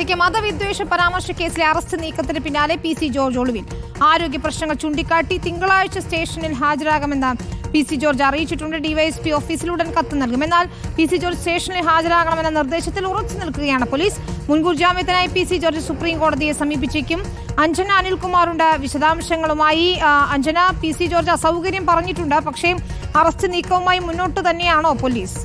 വാർത്തയിലേക്ക്. മതവിദ്വേഷ പരാമർശ കേസിലെ അറസ്റ്റ് നീക്കത്തിന് പിന്നാലെ PC ജോർജ് ഒളിവിൽ. ആരോഗ്യ പ്രശ്നങ്ങൾ ചൂണ്ടിക്കാട്ടി തിങ്കളാഴ്ച സ്റ്റേഷനിൽ ഹാജരാകുമെന്ന് PC ജോർജ് അറിയിച്ചിട്ടുണ്ട്. ഡിവൈഎസ്പി ഓഫീസിൽ ഉടൻ കത്ത് നൽകും. എന്നാൽ PC ജോർജ് സ്റ്റേഷനിൽ ഹാജരാകണമെന്ന നിർദ്ദേശത്തിൽ ഉറച്ചു നിൽക്കുകയാണ് പോലീസ്. മുൻകൂർ ജാമ്യത്തിനായി PC ജോർജ് സുപ്രീം കോടതിയെ സമീപിച്ചേക്കും. അഞ്ജന അനിൽകുമാറുണ്ട് വിശദാംശങ്ങളുമായി. അഞ്ജന, PC ജോർജ് അസൗകര്യം പറഞ്ഞിട്ടുണ്ട്, പക്ഷേ അറസ്റ്റ് നീക്കവുമായി മുന്നോട്ട് തന്നെയാണോ പോലീസ്?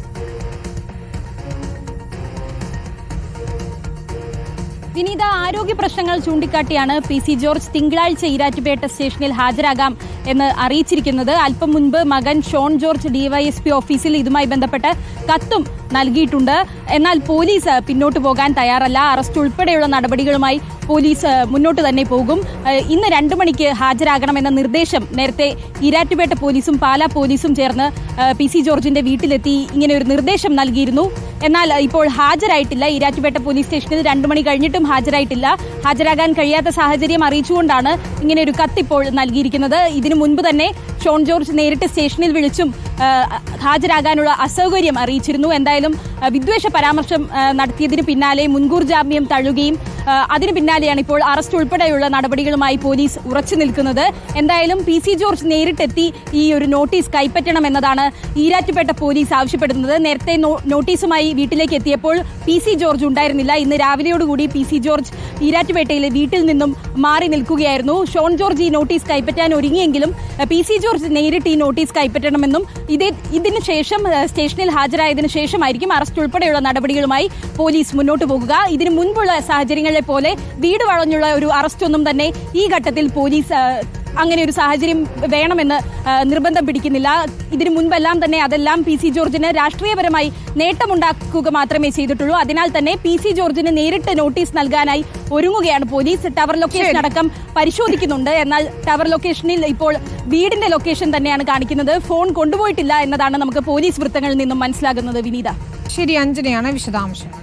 വിനീത, ആരോഗ്യ പ്രശ്നങ്ങൾ ചൂണ്ടിക്കാട്ടിയാണ് PC ജോർജ് തിങ്കളാഴ്ച ഈരാറ്റുപേട്ട സ്റ്റേഷനിൽ ഹാജരാകാം എന്ന് അറിയിച്ചിരിക്കുന്നത്. അല്പം മുൻപ് മകൻ ഷോൺ ജോർജ് ഡിവൈഎസ്പി ഓഫീസിൽ ഇതുമായി ബന്ധപ്പെട്ട് കത്തും നൽകിയിട്ടുണ്ട്. എന്നാൽ പോലീസ് പിന്നോട്ട് പോകാൻ തയ്യാറല്ല. അറസ്റ്റ് ഉൾപ്പെടെയുള്ള നടപടികളുമായി പോലീസ് മുന്നോട്ട് തന്നെ പോകും. ഇന്ന് 2 മണിക്ക് ഹാജരാകണമെന്ന നിർദ്ദേശം നേരത്തെ ഈരാറ്റുപേട്ട പോലീസും പാലാ പോലീസും ചേർന്ന് PC ജോർജിന്റെ വീട്ടിലെത്തി ഇങ്ങനെ ഒരു നിർദ്ദേശം നൽകിയിരുന്നു. എന്നാൽ ഇപ്പോൾ ഹാജരായിട്ടില്ല. ഈരാറ്റുപേട്ട പോലീസ് സ്റ്റേഷനിൽ 2 മണി കഴിഞ്ഞിട്ടും ഹാജരായിട്ടില്ല. ഹാജരാകാൻ കഴിയാത്ത സാഹചര്യം അറിയിച്ചുകൊണ്ടാണ് ഇങ്ങനെ ഒരു കത്ത് ഇപ്പോൾ നൽകിയിരിക്കുന്നത്. ഇതിനു മുൻപ് തന്നെ ഷോൺ ജോർജ് നേരിട്ട് സ്റ്റേഷനിൽ വിളിച്ചും ഹാജരാകാനുള്ള അസൗകര്യം അറിയിച്ചിരുന്നു. എന്തായാലും വിദ്വേഷ പരാമർശം നടത്തിയതിന് പിന്നാലെ മുൻകൂർ ജാമ്യം തള്ളുകയും അതിന് പിന്നാലെയാണ് ഇപ്പോൾ അറസ്റ്റ് ഉൾപ്പെടെയുള്ള നടപടികളുമായി പോലീസ് ഉറച്ചു നിൽക്കുന്നത്. എന്തായാലും PC ജോർജ് നേരിട്ടെത്തി ഈ ഒരു നോട്ടീസ് കൈപ്പറ്റണമെന്നതാണ് ഈരാറ്റുപേട്ട പോലീസ് ആവശ്യപ്പെടുന്നത്. നേരത്തെ നോട്ടീസുമായി വീട്ടിലേക്ക് എത്തിയപ്പോൾ PC ജോർജ് ഉണ്ടായിരുന്നില്ല. ഇന്ന് രാവിലെയോടുകൂടി PC ജോർജ് ഈരാറ്റുപേട്ടയിലെ വീട്ടിൽ നിന്നും മാറി നിൽക്കുകയായിരുന്നു. ഷോൺ ജോർജ് ഈ നോട്ടീസ് കൈപ്പറ്റാൻ ഒരുങ്ങിയെങ്കിലും PC ജോർജ് നേരിട്ട് ഈ നോട്ടീസ് കൈപ്പറ്റണമെന്നും ഇതിന് ശേഷം സ്റ്റേഷനിൽ ഹാജരായതിനു ശേഷമായിരിക്കും അറസ്റ്റ് ഉൾപ്പെടെയുള്ള നടപടികളുമായി പോലീസ് മുന്നോട്ട് പോകുക. ഇതിനു മുൻപുള്ള സാഹചര്യങ്ങളിലെ പോലെ വീട് വളഞ്ഞുള്ള ഒരു അറസ്റ്റ് ഒന്നും തന്നെ ഈ ഘട്ടത്തിൽ പോലീസ് അങ്ങനെ ഒരു സാഹചര്യം വേണമെന്ന് നിർബന്ധം പിടിക്കുന്നില്ല. ഇതിനു മുൻപെല്ലാം തന്നെ അതെല്ലാം PC ജോർജിന് രാഷ്ട്രീയപരമായി നേട്ടമുണ്ടാക്കുക മാത്രമേ ചെയ്തിട്ടുള്ളൂ. അതിനാൽ തന്നെ PC ജോർജിന് നേരിട്ട് നോട്ടീസ് നൽകാനായി ഒരുങ്ങുകയാണ് പോലീസ്. ടവർ ലൊക്കേഷൻ അടക്കം പരിശോധിക്കുന്നുണ്ട്. എന്നാൽ ടവർ ലൊക്കേഷനിൽ ഇപ്പോൾ വീടിന്റെ ലൊക്കേഷൻ തന്നെയാണ് കാണിക്കുന്നത്. ഫോൺ കൊണ്ടുപോയിട്ടില്ല എന്നതാണ് നമുക്ക് പോലീസ് വൃത്തങ്ങളിൽ നിന്നും മനസ്സിലാകുന്നത്. വിനീത, ശരി, അഞ്ജനയാണ് വിശദാംശങ്ങൾ.